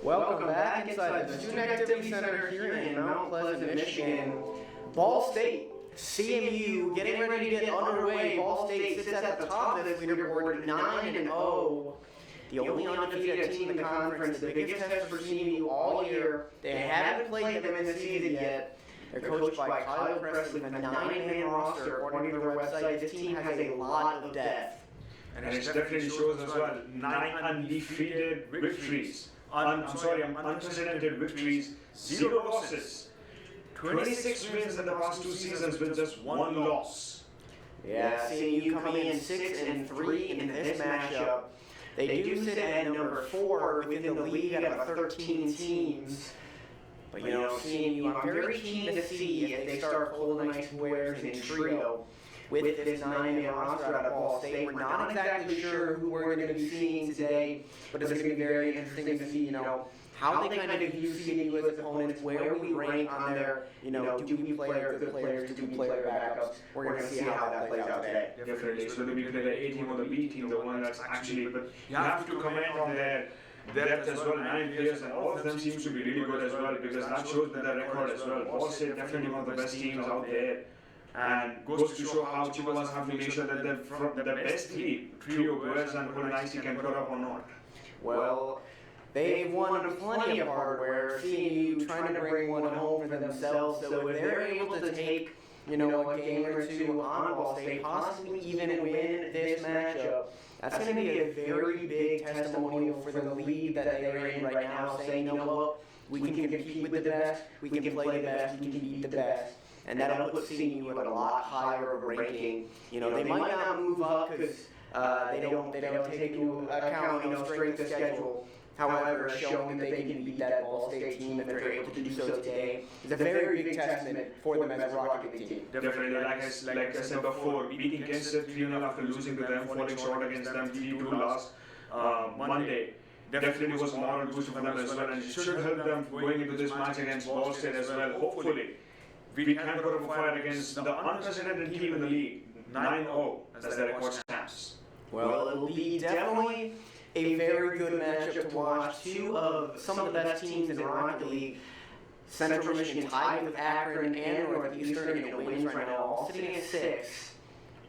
Welcome back inside the Student Activity Center here in Mount Pleasant, Michigan. Ball State, CMU, getting ready to get underway. Ball State sits at the top of this leaderboard, 9-0. The only undefeated team in the conference, the biggest test for CMU all year. They haven't played them in the season yet. They're coached by Kale Presley with a 9-man roster. According to their website, this team has a lot of depth. And it definitely shows as well 9 undefeated victories. Unprecedented victories, 0 losses. 26 wins in the past 2 seasons with just 1 loss. Yeah, CMU coming in 6-3 in this matchup. They do sit at number 4 within the league out of 13 teams. But you know, CMU, I'm very keen to see if they start ColdNIcee, Bwearzz, in trio with this 9-man roster out of Ball State. We're not exactly sure who we're going to be seeing today, but it's going to be very interesting to see, how they kind of view CMU as opponents, where we rank on their, do we play our good players, do we play our backups. We're going to see how that plays out today. Definitely. So we play the A team or the B team, the one that's actually, but you have to comment on their depth as well, 9 players, and all of them seems to be really good as well, because that shows their record as well. Ball State definitely one of the best teams out there. And goes to show how Bwearzz have to make sure that the best trio, Bwearzz and ColdNIcee, can put up or not. Well, they've won plenty of hardware. CMU trying to bring one home for themselves, so if they're able to take, a game or two on Ball State, possibly even win this matchup, that's going to be a very big testimonial for the league that they're in right now, saying, look, we can compete with the best, we can play the best, we can beat the best. And that'll put CMU at a lot higher of a ranking. They might not move up because they don't take into account, strength of schedule. However, showing that they can beat that Ball State team if they're able to do so today is a very big testament for them as a Rocket League team. Definitely, like I said before, beating Kansas State 3-0 after losing to them, falling short against them 3-2 last Monday. Definitely was a moral boost for them as well, and it should help them going into this match against Ball State as well, hopefully. We can put up a fight against the unprecedented team in the league, 9-0, as the record stands. Well, it will be definitely a very good matchup to watch. Two of some of the best teams in the Rocket League, Central Michigan tied with Akron and Northeastern in wins right now, all sitting at 6.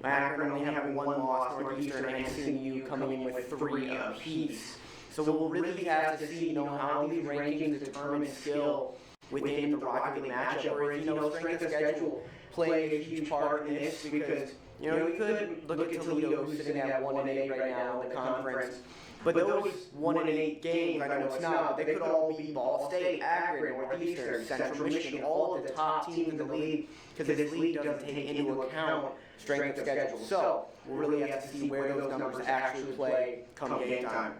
Akron only having 1 loss, Northeastern and CMU coming in with 3 apiece. So we'll really have to see, how these rankings determine skill within the Rocket League matchup, where strength of schedule playing a huge part in this, because you could look at Toledo, who's sitting at 1-8 right now in the conference, but those 1-8 games, I know it's not, but they could all be Ball State, Akron, Northeastern, Central Michigan, all of the top teams in the league, because this league doesn't take into account strength of schedule. So we'll really have to see where those numbers actually play come game time.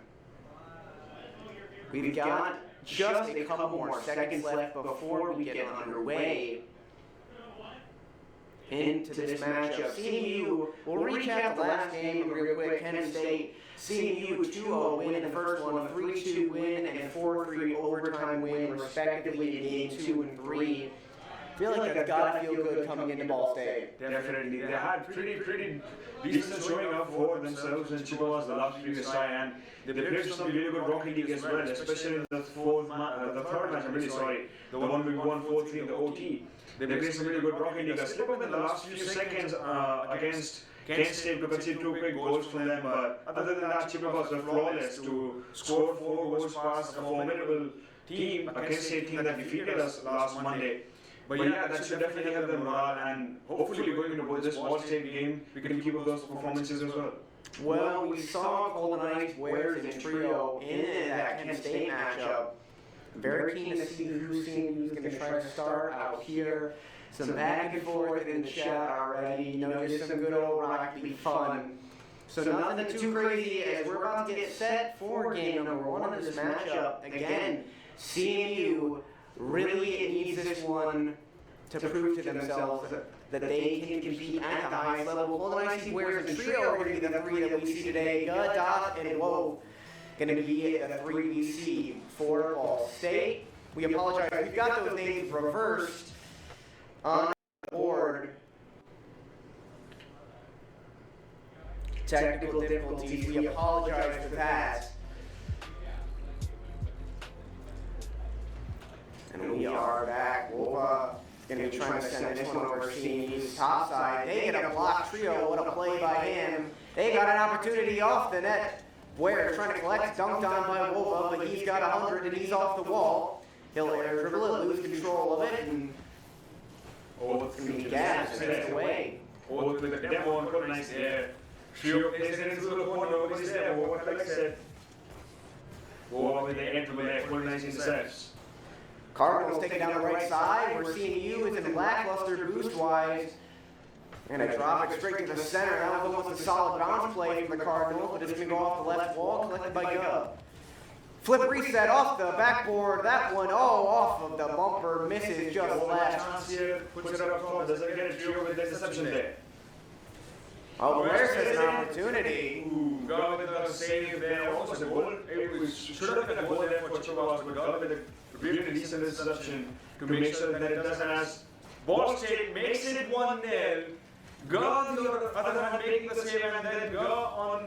We've got just a couple more seconds left before we get underway into this matchup. CMU, we'll recap the last game real quick. Kent State, CMU 2-0 win in the first one, 3-2 win and 4-3 overtime win respectively in game 2 and 3. I feel like they've got to feel good coming into Ball State. Definitely. They had pretty decent showing up for themselves in Bwearzz the last previous try, and they played some really good Rocket League as well, especially in the third match, the one we won 4-3 in the OT. They played some really good Rocket League. A slip up in the last few seconds against Kansas State to concede 2 quick goals from them, but other than that, Bwearzz was flawless to score 4 goals past a formidable team, a Kansas State team that defeated us last Monday. But yeah, that should definitely help them morale, and hopefully going into this Ball State game, we can keep up those performances as well. Well, we saw ColdNIcee, Bwearzz, and trio in that Kent State matchup. Very keen to see who's going to try to start out here. Some back and forth in the chat already, just some good old Rocket League fun. So nothing too crazy as we're about to get set for game number 1 of this matchup. Again, CMU really needs this one to prove to themselves that they can compete at the highest level. ColdNIcee, Bwearzz, and trio are going to be the 3 that we see today. Dot and Whoa going to be the 3 we see for Ball State. We apologize. We've got those names reversed on the board. Technical difficulties. We apologize for that. And we are back. Wonka going to be trying to send this one over CMU's top side. They get a block trio. What a play by him. They got an opportunity off the net. Bwearzz trying to collect, dunked on by Wonka, but he's got 100 and he's off the wall. He'll air dribble it, lose control of it, and it's going to be gas, and it's away. With the demo on ColdNIcee there. Trio plays it into the corner, nobody's there. What like I said. With the enter with that ColdNIcee intercepts. Cardinals taking down the right side, where CMU is in lackluster boost-wise. And a drop it straight to the center. That was almost a solid bounce play from the Cardinals, but it's going to go off the left wall, collected by Gub. Flip reset off the backboard. That one, off of the bumper, misses just last. Puts it up top, doesn't get a trio with the interception there. Bwearzz has an opportunity. Gub with the save there. Also, the goal, it should have been a goal there for Chibas, but Gub with a really decent interception to make sure that it doesn't ask. Ball State makes it 1-0. Go on the other hand making the save, and then go on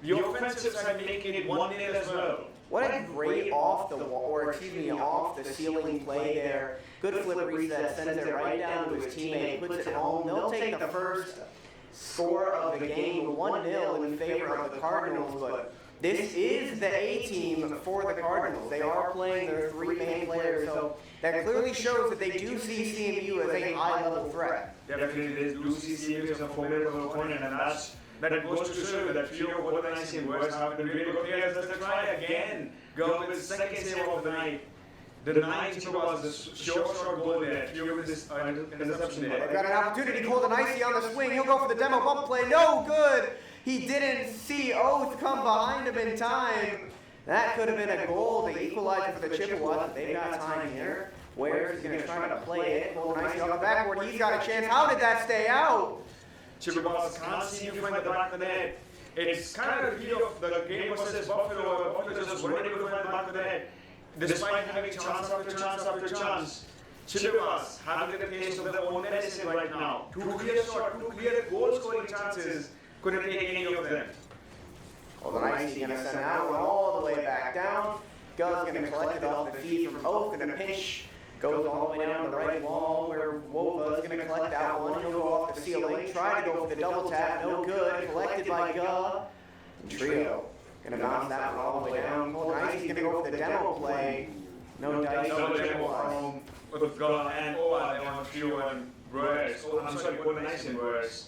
the offensive side making it 1-0 as well. What a great off the ceiling play there. Good flip reset, sends it right down to his teammate, puts it home. They'll take the first score of the game, 1-0 in favor of the Cardinals, but this is the A team for the Cardinals. They are playing their three main players, so that clearly shows that they do see CMU as a high-level threat. Definitely, they do see CMU as a formidable opponent, and that goes to show that trio of ColdNIcee and Bwearzz have been really good players. Let's try again. Go with the second save of the night. The 90 was the short goal there. Trio with this interception there. They've got an opportunity. ColdNIcee on the swing. He'll go for the demo bump play. No good. He didn't see Oath come behind him in time. That could have been a goal. They equalized for the Chippewas. They've got time here. Bwearzz is going to try to play it. ColdNIcee on the backboard. He's got a chance. How did that stay out? Chippewas can't see you find the back of the net. It's kind of the feel of the game versus Buffalo. Buffalo just ready to find the back of the net. Despite having chance after chance after chance. Chippewas having the taste of their own medicine right now. Two clear goal scoring chances. Couldn't take any of them. ColdNIcee going to send that one all the way back down. Gub's going to collect it off the feed from Oath, and a pinch goes all the way down the right wall where Wonka's going to collect that one. He'll go off the ceiling, try to go for the double tap, no good. Collected by Gub. And Trio going to bounce that one all the way down. ColdNIcee's going to go for the demo play. No dice. No demo with Gub and they on Trio and Bwearzz. I'm sorry, ColdNIcee and Bwearzz.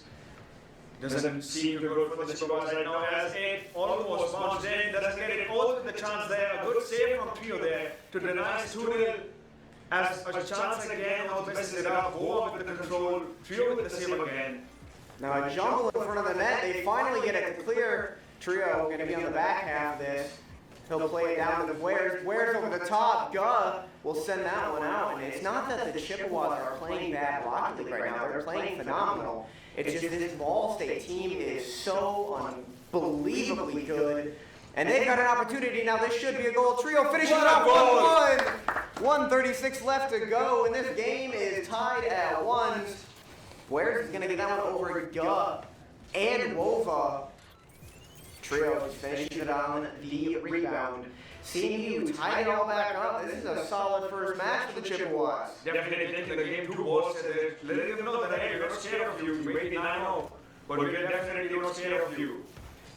Doesn't seem to go for the Chippewas right now as it almost bounced in. Doesn't get it all with the chance there. A good save from Trio there to deny 2-0. As a chance again, how messes it up. Go with the control. Trio with the save again. Now a jumble in front of the net. They finally get it clear. Trio going to be on the back half of this. He'll play it down to the Bwearzz. Bwearzz over the top. Gub will send that one out. And it's not that the Chippewas are playing bad block league right now. They're playing phenomenal. It's just this Ball State team is so unbelievably good. And they've got an opportunity now. This should be a goal. Trio finishes it off 1-1. 1:36 left to go, and this game is tied at 1. Bwearzz is going to get that one over Gub and Wonka. Trio finishes it on the rebound. CMU tied it all back up. This is a solid first match for the Chippewas. Definitely thinking the game 2 balls. Let them know that hey, we're not scared of you. You may be 9-0, but we're definitely not scared of you.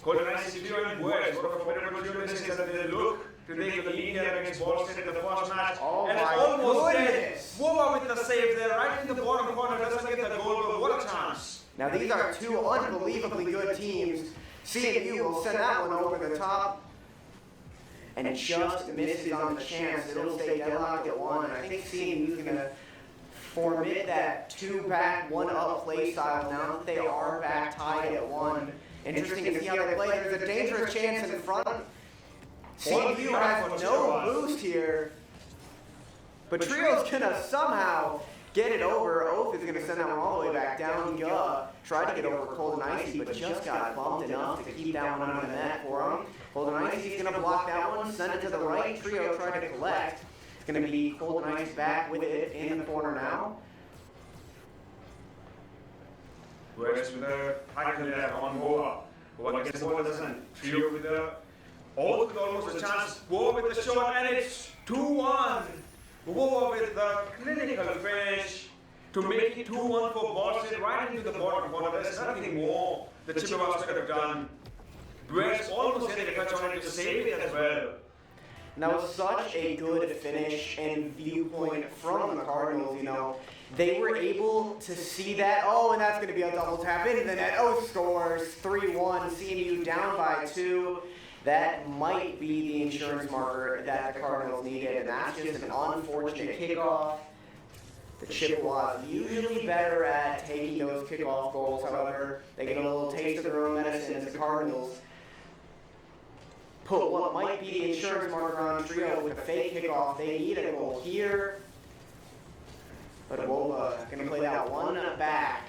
ColdNIcee Trio and Bwearzz, what a formidable trio this is, that they look to take the lead there against Ball State in the first match. Oh and my it's almost goodness. there. Wonka with the save there, right in the bottom corner, doesn't get the goal, but what a chance. Now these are two unbelievably good teams. CMU will send that one over the top. And just misses on the chance. It'll stay deadlocked at 1. I think CMU's going to formit that 2-back, 1-up play style now that they are back tied at 1. Interesting to see how they play. There's a dangerous chance in front. CMU has no boost here. But Trio's going to somehow get it over. Oath is going to send that one all the way back down. Gub tried to get over ColdNIcee, but just got bumped enough to keep that one on the net for him. ColdNIcee's going to block that one, send it to the right. Trio try to collect. It's going to be ColdNIcee back with it in the corner now. Bwearzz with the tackle there on Wonka. Wonka gets the ball, doesn't. Trio with the almost a chance. Wonka with the shot, and it's 2-1. Wonka over with the clinical finish to make it 2-1 for Ball St right into the bottom corner. There's nothing more the Chippewas could have done. Bwearzz almost getting a touch on it to save it as well. And that was such a good finish and viewpoint from the Cardinals, you know. They were able to see that, oh, and that's going to be a double tap into the net. Oh, scores, 3-1, CMU down by 2. That might be the insurance marker that the Cardinals needed, and that's just an unfortunate kickoff. The Chippewas usually better at taking those kickoff goals, however, they get a little taste of their own medicine as the Cardinals put what might be the insurance marker on Trio with a fake kickoff. They need a goal here. But Wonka going to play that one back.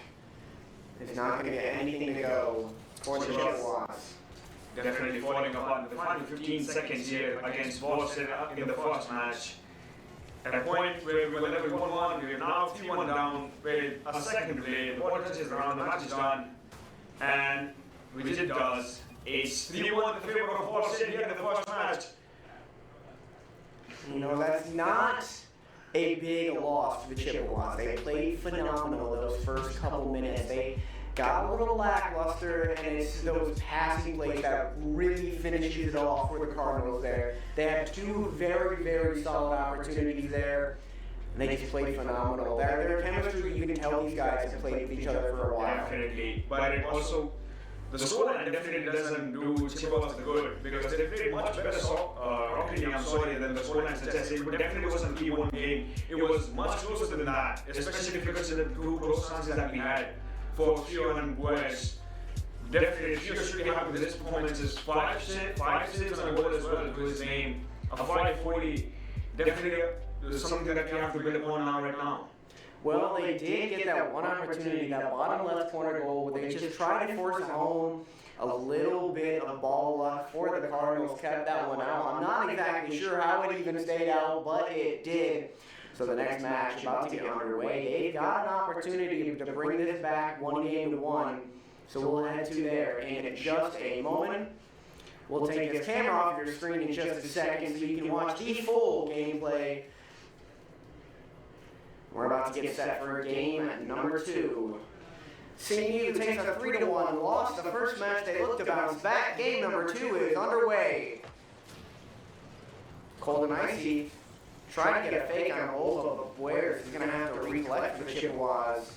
It's not going to get anything to go for the Chippewas. Definitely falling apart in the final 15 seconds here against Ball St in the first match. At a point where we were level 1-1, we are now 3-1 down with a second to play. The ball touches around, the match is done. And which it does. It's 3-1 in favor of Ball St here in the first match. You know, that's not a big loss to the Chippewas. They played phenomenal those first couple minutes. They got a little lackluster, and it's those passing plays that really finishes it off for the Cardinals there. They had two very, very solid opportunities there, and they just played phenomenal. Their chemistry, you can tell these guys have played with each other for a while. Definitely, but it also, the scoreline definitely doesn't do Chippewas the good, because they played much better hockey, than the scoreline suggests. It definitely wasn't a P1 game. It was much closer than that, especially if you consider the two close chances that we had for Trio and Bwearzz. Definitely, Trio should be happy with his performances. Five saves on a goal as well to his name. A 540, definitely something that we have to build upon right now. Well, they did get that one opportunity, that bottom left corner goal, where they just tried to force it home. A little bit of ball luck for the Cardinals kept that one out. I'm not exactly sure how it even stayed out, but it did. So the next match about to get underway. They've got an opportunity to bring this back 1-1. So we'll head to there in just a moment. We'll take this camera off your screen in just a second so you can watch the full gameplay. We're about to get set for game number 2. CMU takes a 3-1 loss. The first match they looked to bounce back. Game number 2 is underway. ColdNIcee trying to get a fake on hold of Bwearzz. He's going to have to recollect for the Chippewas.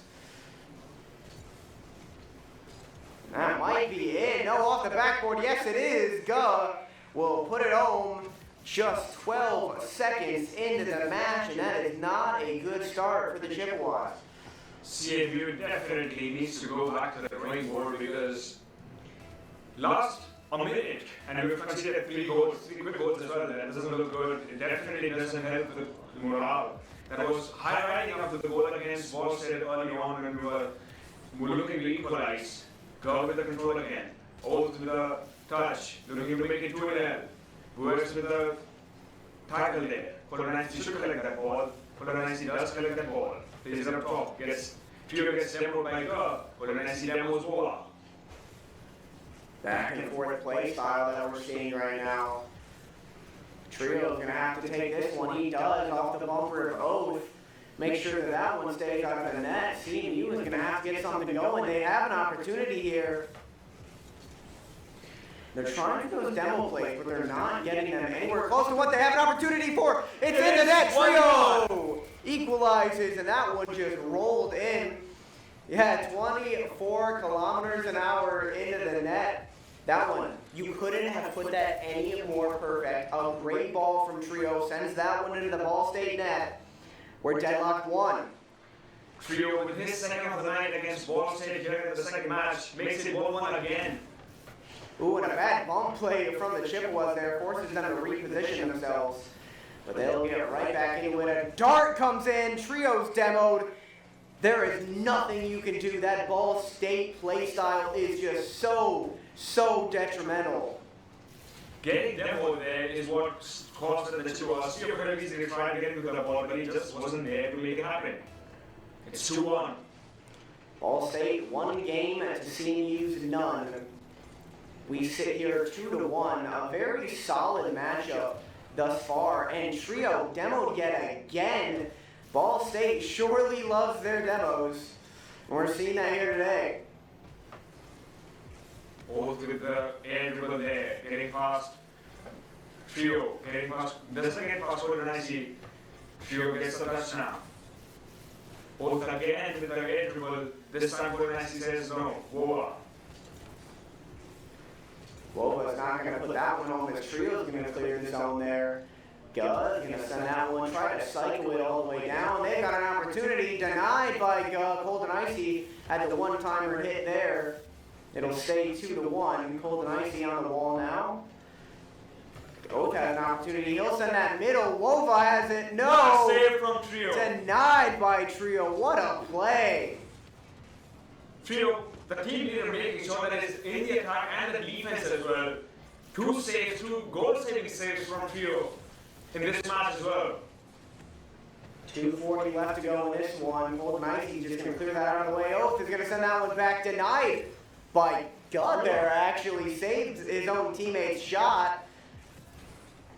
That might be it. No, off the backboard. Yes, it is. Guh will put it home just 12 seconds into the match, and that is not a good start for the Chippewas. CMU definitely needs to go back to the drawing board, because last a minute, and we've considered 3 quick goals as well, that doesn't look good. It definitely doesn't help the morale. That was highlighting after the goal against Ball St early on when we were looking to equalize. Go with the control again. Oath with the touch. Looking to make it 2-0. Bwearzz with the tackle there. ColdNIcee should collect that ball. ColdNIcee does collect that ball. Plays it up top. Trio gets demoed by Guh. ColdNIcee demos Wonka. Back and forth play style that we're seeing right now. Trio's going to have to take this one. He does off the bumper of Oath. Make sure that that one stays out of the net. CMU is going to have to get something going. They have an opportunity here. They're trying to do those demo plays, but they're not getting them anywhere close to what they have an opportunity for. It's in the net. Trio equalizes, and that one just rolled in. Yeah, 24 kilometers an hour into the net. That one, you couldn't have put that any more perfect. A great ball from Trio sends that one into the Ball State net. We're deadlocked 1. Trio with his second of the night against Ball State here in the second match makes it 1-1 again. Ooh, and a bad bump play from the Chippewas there forces them to reposition themselves. But they'll get right back into it. A dart comes in. Trio's demoed. There is nothing you can do. That Ball State play style is just so detrimental. Getting demoed there is what caused the Chippewas. Trio could have easily tried to get into the ball, but he just wasn't there to make it happen. It's 2-1. Ball State 1 game to CMU's none. We sit here 2-1. A very solid matchup thus far. And Trio demoed yet again. Ball State surely loves their demos. And we're seeing that here today. Both with the air dribble there, getting past Trio, getting past, doesn't get past ColdNIcee. Trio gets the touchdown. Both again with the air dribble, this time ColdNIcee says no, over. Wova's not going to put that one home as Trio's going to clear the zone there. Guz going to send that one, try to cycle it all the way down. They've got an opportunity denied by ColdNIcee at the one-timer hit there. It'll stay 2-1. ColdNIcee on the wall now. Oath has an opportunity. He'll send that middle. Wova has it. No! Not saved from Trio. Denied by Trio. What a play. Trio, the team leader making sure that it's in the attack and the defense as well. 2 saves, 2 goal-saving saves from Trio in this match as well. 2:40 left to go in this one. ColdNIcee just going to clear that out of the way. Oath is going to send that one back. Denied by God there. Actually saved his own teammate's shot.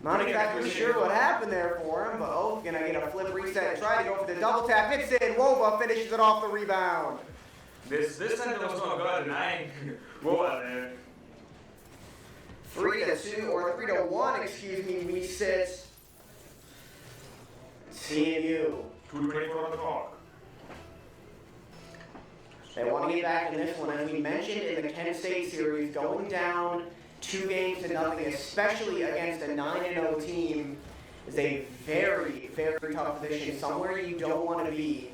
Not exactly sure what happened there for him, but Oath going to get a flip reset and try to go for the double tap. Hits it. Wova finishes it off the rebound. This time there was no good denying Wova there. 3-2 or 3-1, excuse me. We sit. CMU. 2:24 on the clock. They want to get back in this one. As we mentioned in the Kent State series, going down 2-0, especially against a 9-0 team, is a very, very tough position. Somewhere you don't want to be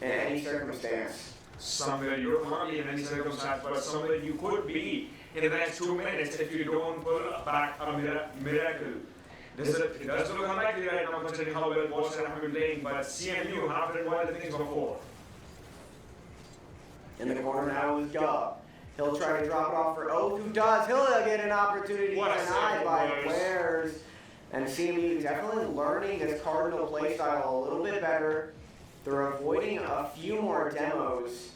in any circumstance. Somewhere you don't want to be in any circumstance, but somewhere you could be in the next 2 minutes if you don't pull back a miracle. It does look unlikely right now considering how well Bwearzz have been playing, but CMU have done one of the things before. In the corner now is Gubb. He'll try to drop it off for Oath, who does. He'll get an opportunity denied by Bwearzz. And CMU definitely learning this Cardinal play style a little bit better. They're avoiding a few more demos.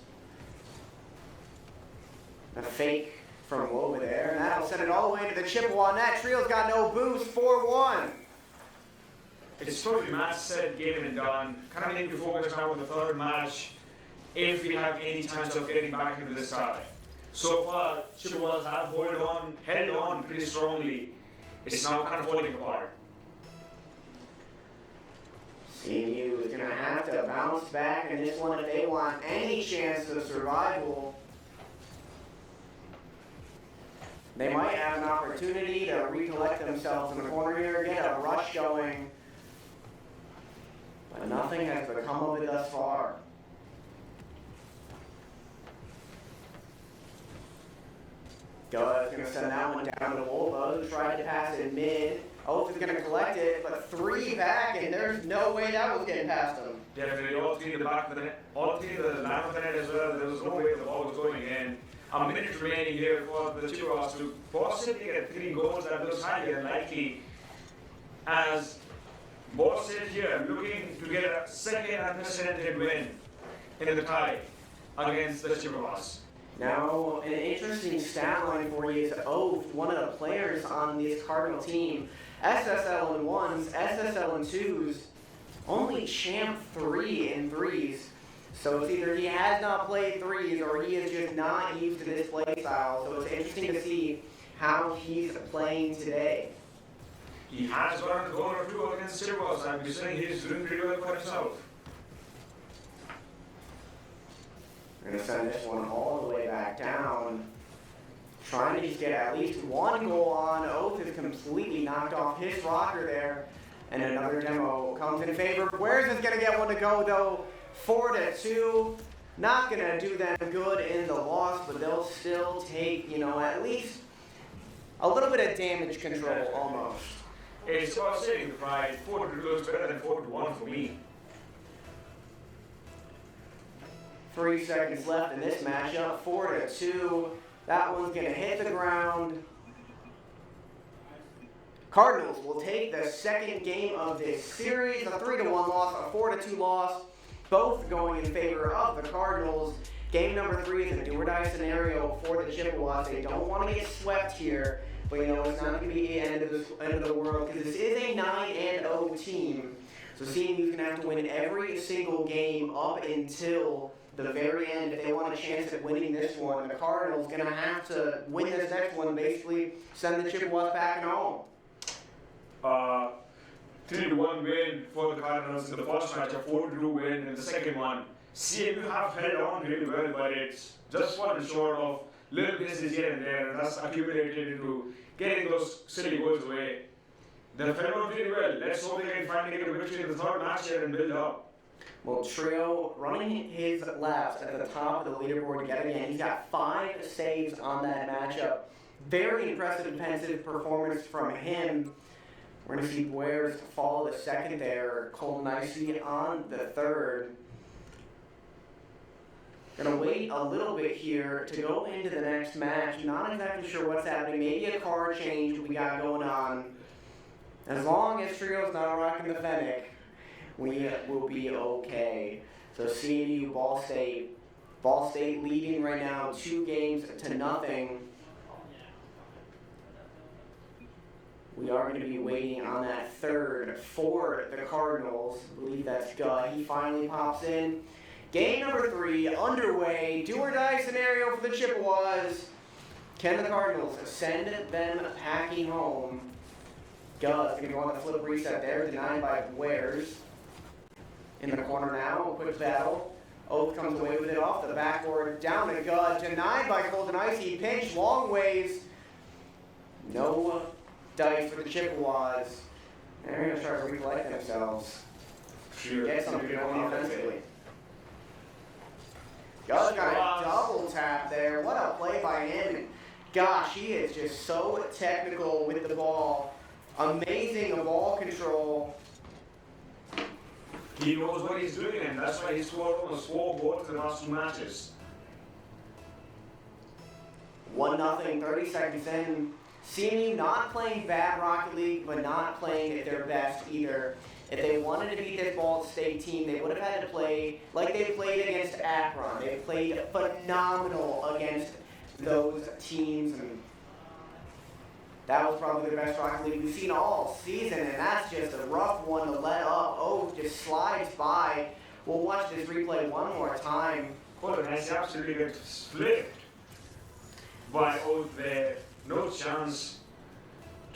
A fake from over there, and that'll send it all the way to the Chippewa net. Trio's got no boost, 4-1. It's totally match set, game and done. Kind of need to focus now on the third match if we have any chance of getting back into this tie. So far, Chippewas have held on pretty strongly. It's now kind of falling apart. CMU is going to have to bounce back in this one if they want any chance of survival. They might have an opportunity to recollect themselves in the corner here, get a rush going. But nothing has become of it thus far. Guz going to send that one down to Wova, who tried to pass it mid. Oath is going to collect it, but 3 back, and there's no way that was getting past him. Definitely, all 3 in the back of the net, all 3 in the line of the net as well. There was no way the ball was going in. A minute remaining here for the Chippewas to possibly get 3 goals. That looks highly unlikely, as Bwearzz here looking to get a second unprecedented win in the tie against the Chippewas. Now, an interesting stat line for you is Oath, one of the players on this Cardinal team, SSL in 1s, SSL in 2s, only champ 3 in 3s. So it's either he has not played 3s or he is just not used to this play style. So it's interesting to see how he's playing today. He has gotten a goal or 2 against Chippewas. I'm just saying he's doing pretty well for himself. We're going to send this one all the way back down. Trying to just get at least 1 goal on. Oath is completely knocked off his rocker there. And another demo comes in favor. Bwearzz is going to get one to go though. 4-2. Not going to do them good in the loss, but they'll still take, at least a little bit of damage control almost. It's about saving the pride. 4-2 looks better than 4-1 for me. 3 seconds left in this matchup. 4-2. That one's going to hit the ground. Cardinals will take the second game of this series. A 3-1 loss, a 4-2 loss. Both going in favor of the Cardinals. Game number 3 is a do-or-die scenario for the Chippewas. They don't want to get swept here. but you know, it's not going to be the end of the world, because this is a 9-0 team. So CMU's going to have to win every single game up until the very end if they want a chance at winning this one. The Cardinals going to have to win this next one, basically send the Chippewas back and home. 3-1 win for the Cardinals in the first match, a 4-2 win in the second one. CMU have held on really well, but it's just fallen short of little misses here and there, and that's accumulated into getting those silly goals away. They've held on really well. Let's hope they can finally get a victory in the third match here and build up. Well, Trio running his laps at the top of the leaderboard yet again. He's got 5 saves on that matchup. Very impressive defensive performance from him. We're going to see Bwearzz follow the second there. ColdNIcee on the third. Going to wait a little bit here to go into the next match. Not exactly sure what's happening. Maybe a card change we got going on. As long as Trio's not rocking the Fennec, we will be okay. So CMU Ball State. Ball State leading right now 2-0. We are going to be waiting on that third for the Cardinals. I believe that's Guy. He finally pops in. Game number 3 underway. Do or die scenario for the Chippewas. Can the Cardinals send them packing home? Guz going to go on the flip reset there, denied by Bwearzz. In the corner now, a quick battle. Oath comes away with it off the backboard, down to Guz, denied by ColdNIcee, pinch long ways. No dice for the Chippewas. And they're going to try to recollect themselves. Get something going offensively. Guz got a double tap there. What a play by him. Gosh, he is just so technical with the ball. Amazing ball control. He knows what he's doing, and that's why he scored almost 4 goals in the last 2 matches. 1-0, 30 seconds in. CMU not playing bad Rocket League, but not playing at their best either. If they wanted to beat this Ball State team, they would have had to play like they played against Akron. They played phenomenal against those teams. And that was probably the best Rocket League we've seen all season, and that's just a rough one to let up. Oh, just slides by. We'll watch this replay one more time. ColdNIcee absolutely gets flipped by Oath there. No chance.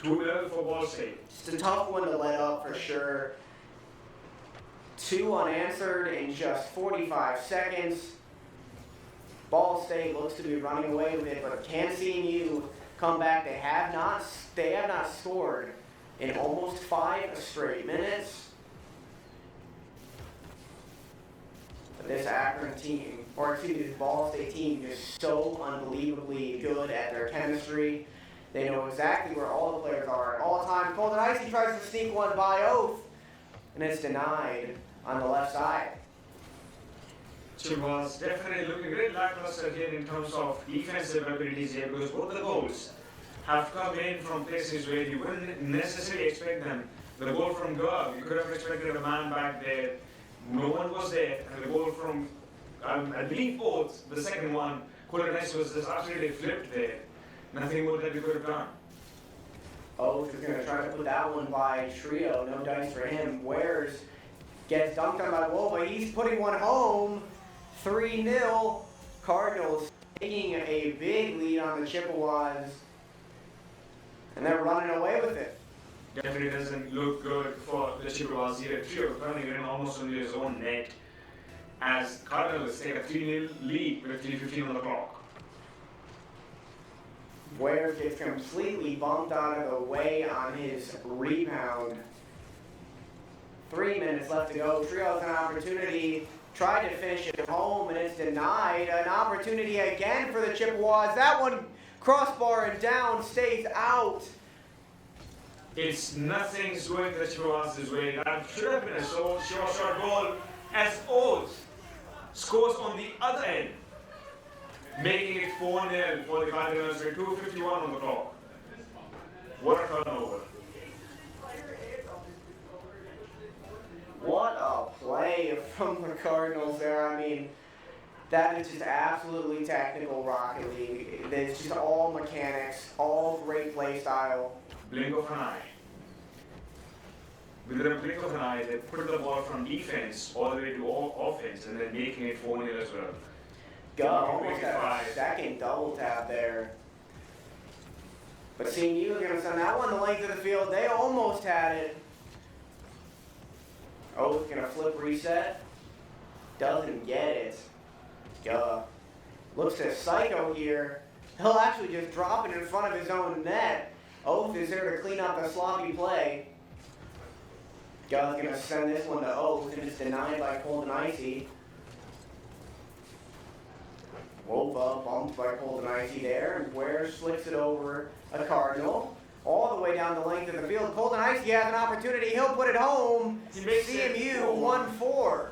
2-0 for Ball State. It's a tough one to let up for sure. 2 unanswered in just 45 seconds. Ball State looks to be running away with it, but can CMU come back? They have not scored in almost 5 straight minutes. But this Akron team, or excuse me, this Ball State team is so unbelievably good at their chemistry. They know exactly where all the players are at all times. ColdNIcee tries to sneak one by Oath, and it's denied on the left side. Chippewas definitely looking very lackluster here in terms of defensive abilities here, because both the goals have come in from places where you wouldn't necessarily expect them. The goal from Gov, you could have expected a man back there. No one was there. And the goal from, I believe both, the second one, ColdNIcee was just absolutely flipped there. Nothing more that we could have done. Oath is going to try to put that one by Trio. No dice for him. Bwearzz gets dunked on by Wolf, but he's putting one home. 3-0. Cardinals taking a big lead on the Chippewas. And they're running away with it. Definitely doesn't look good for the Chippewas here. Trio running in almost on his own net as Cardinals take a 3-0 lead with 3:15 on the clock. Bwearzz gets completely bumped out of the way on his rebound. 3 minutes left to go. Trio has an opportunity. Tried to finish it home, and it's denied. An opportunity again for the Chippewas. That one crossbar and down, stays out. It's nothing's going the Chippewas' way. That should have been a short goal as Oath scores on the other end, making it 4-0 for the Cardinals with 2:51 on the clock. What a turnover. What a play from the Cardinals there. I mean, That is just absolutely technical Rocket League. It's just all mechanics, all great play style. Blink of an eye. With the blink of an eye, they put the ball from defense all the way to offense and then making it 4-0 as well. Go, almost had a second double tap there. But CMU is going to send that one the length of the field. They almost had it. Oh, it's going to flip reset. Doesn't get it. Looks at Psycho here. He'll actually just drop it in front of his own net. Oath is there to clean up a sloppy play. Gu's going to send this one to Oath, and it's denied by ColdNIcee. Wonka bumped by ColdNIcee there, and Bwearzz flicks it over a Cardinal. All the way down the length of the field. ColdNIcee has an opportunity. He'll put it home. CMU 1-4.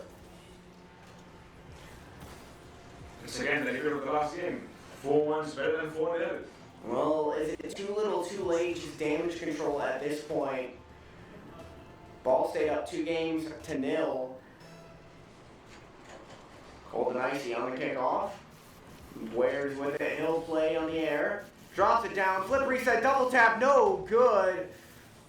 It's again the record of the last game. 4-1's better than 4-0. Well, is it too little, too late? Just damage control at this point. Ball State up 2-0. ColdNIcee on the kickoff. Bwearzz with it. He'll play on the air. Drops it down. Flip reset. Double tap. No good.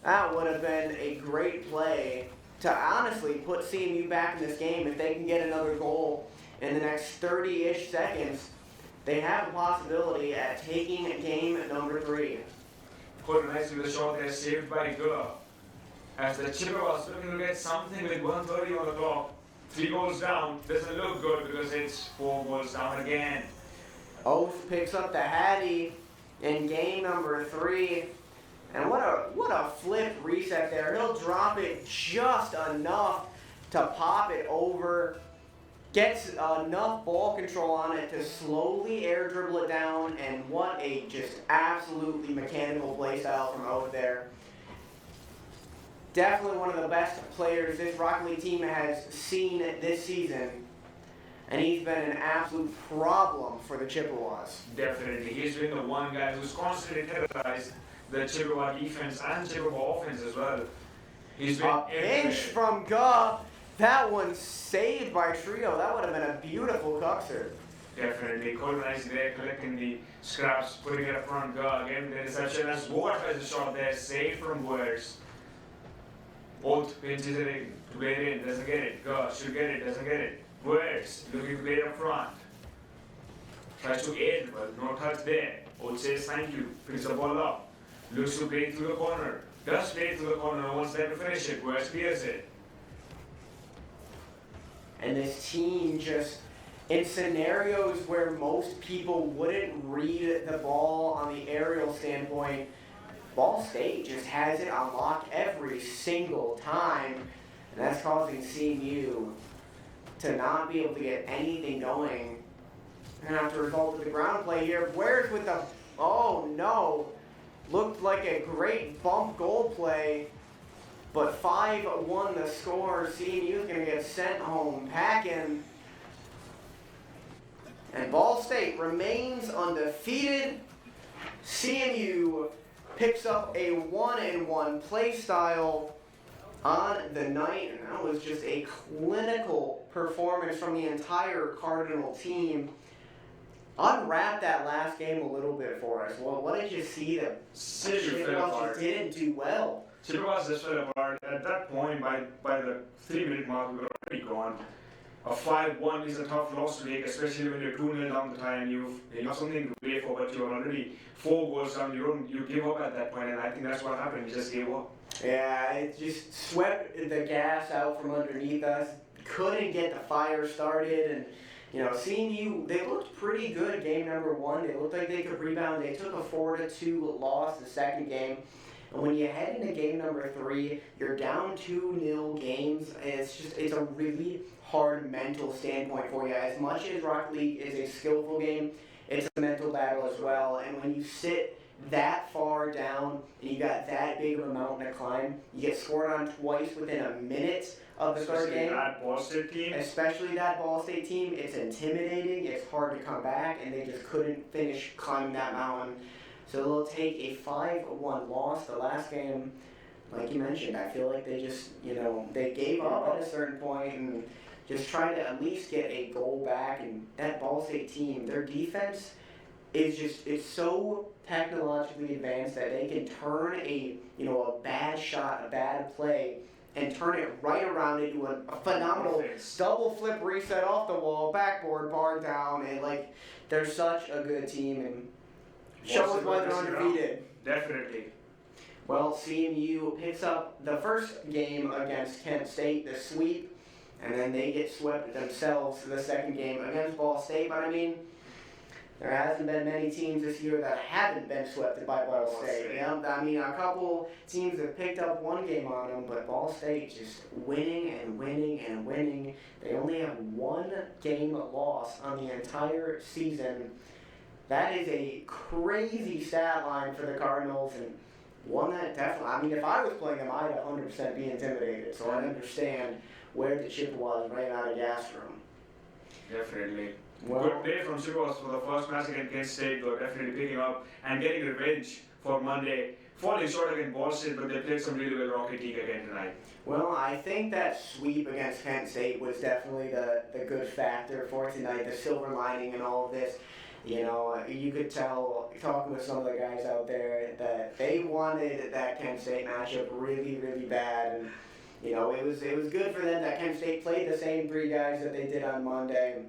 That would have been a great play to honestly put CMU back in this game. If they can get another goal in the next 30-ish seconds, they have a possibility at taking game number 3. ColdNIcee with a shot there saved by Gula. As the chipper was looking to get something with 1:30 on the clock. 3 goals down. Doesn't look good because it's 4 goals down again. Oath picks up the Hattie in game number 3. And what a flip reset there. He'll drop it just enough to pop it over. Gets enough ball control on it to slowly air dribble it down, and what a just absolutely mechanical play style from Oath there. Definitely one of the best players this Rocket League team has seen this season, and he's been an absolute problem for the Chippewas. Definitely, he's been the one guy who's constantly terrorized the Chippewa defense and Chippewa offense as well. He's been a pinch from That one saved by Trio. That would have been a beautiful cuxer. Definitely. ColdNIcee there collecting the scraps, putting it up front. Again, the reception as Ward has a shot there, saved from Bwearzz. Oath pinches it in, to play it in, doesn't get it. Should get it, doesn't get it. Bwearzz looking to play it up front. Tries to aid, but no touch there. Oath says thank you, picks the ball up. Looks to play it through the corner. Does play it through the corner, no one's there to finish it. Bwearzz clears it. And this team just, in scenarios where most people wouldn't read the ball on the aerial standpoint, Ball State just has it on lock every single time. And that's causing CMU to not be able to get anything going. And after a result of the ground play here, Bwearzz with the, oh no, looked like a great bump goal play. But 5-1 the score. CMU is going to get sent home packing. And Ball State remains undefeated. CMU picks up a 1-1 play style on the night. And that was just a clinical performance from the entire Cardinal team. Unwrap that last game a little bit for us. Well, what did you see that Chippewas just didn't do well? Chippewas just fell apart. At that point, by the 3-minute mark, we were already gone. A 5-1 is a tough loss to take, especially when you're 2-0 down the time. You have something to play for, but you're already 4 goals down. You give up at that point, and I think that's what happened. You just gave up. Yeah, it just swept the gas out from underneath us. Couldn't get the fire started, and CMU, they looked pretty good game number 1. They looked like they could rebound. They took a 4-2 loss the second game. And when you head into game number 3, you're down 2-0 games, and it's a really hard mental standpoint for you. As much as Rocket League is a skillful game, it's a mental battle as well. And when you sit that far down and you got that big of a mountain to climb, you get scored on twice within a minute of the third game. That Ball State team. Especially that Ball State team. It's intimidating. It's hard to come back, and they just couldn't finish climbing that mountain. So they'll take a 5-1 loss. The last game, like you mentioned, I feel like they just, they gave up at a certain point, and just try to at least get a goal back. And that Ball State team, their defense it's so technologically advanced that they can turn a bad shot, a bad play, and turn it right around into a phenomenal double flip reset off the wall, backboard, bar down, and they're such a good team and show us why they're undefeated. Definitely. Well, CMU picks up the first game against Kent State, the sweep, and then they get swept themselves the second game against Ball State. But I mean, there hasn't been many teams this year that haven't been swept by Ball State. I mean, a couple teams have picked up one game on them, but Ball State just winning and winning and winning. They only have one game loss on the entire season. That is a crazy stat line for the Cardinals, and one that definitely, I mean, if I was playing them, I'd 100% be intimidated. So I understand where the Chippewas ran out of gas from. Definitely. Well, good play from Chippewas for the first match against Kent State. They're definitely picking up and getting revenge for Monday. Falling short against Ball State, but they played some really well Rocket League again tonight. Well, I think that sweep against Kent State was definitely the good factor for tonight, the silver lining and all of this. You could tell, talking with some of the guys out there, that they wanted that Kent State matchup really, really bad. And, it was good for them that Kent State played the same three guys that they did on Monday.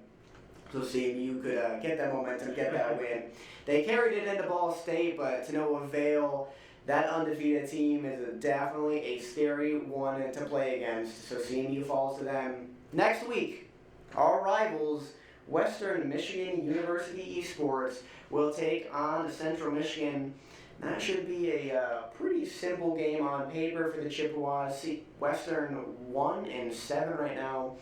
So CMU could get that momentum, get that win. They carried it into Ball State, but to no avail. That undefeated team is definitely a scary one to play against. So CMU falls to them. Next week, our rivals, Western Michigan University Esports, will take on Central Michigan. That should be a pretty simple game on paper for the Chippewas. Western 1-7 right now.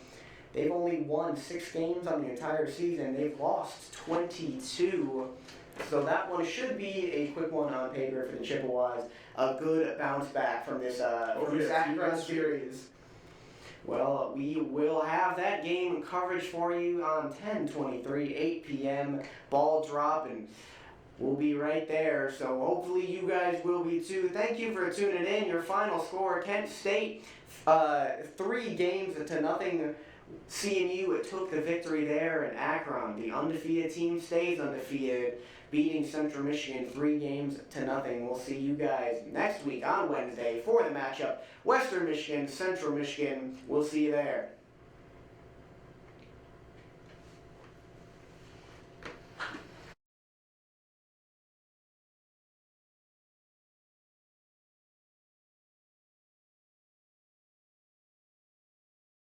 They've only won 6 games on the entire season. They've lost 22. So that one should be a quick one on paper for the Chippewas. A good bounce back from this background series. Well, we will have that game coverage for you on 10/23, 8 p.m. ball drop, and we'll be right there. So hopefully you guys will be too. Thank you for tuning in. Your final score: Kent State 3-0. CMU took the victory there in Akron. The undefeated team stays undefeated, beating Central Michigan 3-0. We'll see you guys next week on Wednesday for the matchup. Western Michigan, Central Michigan. We'll see you there.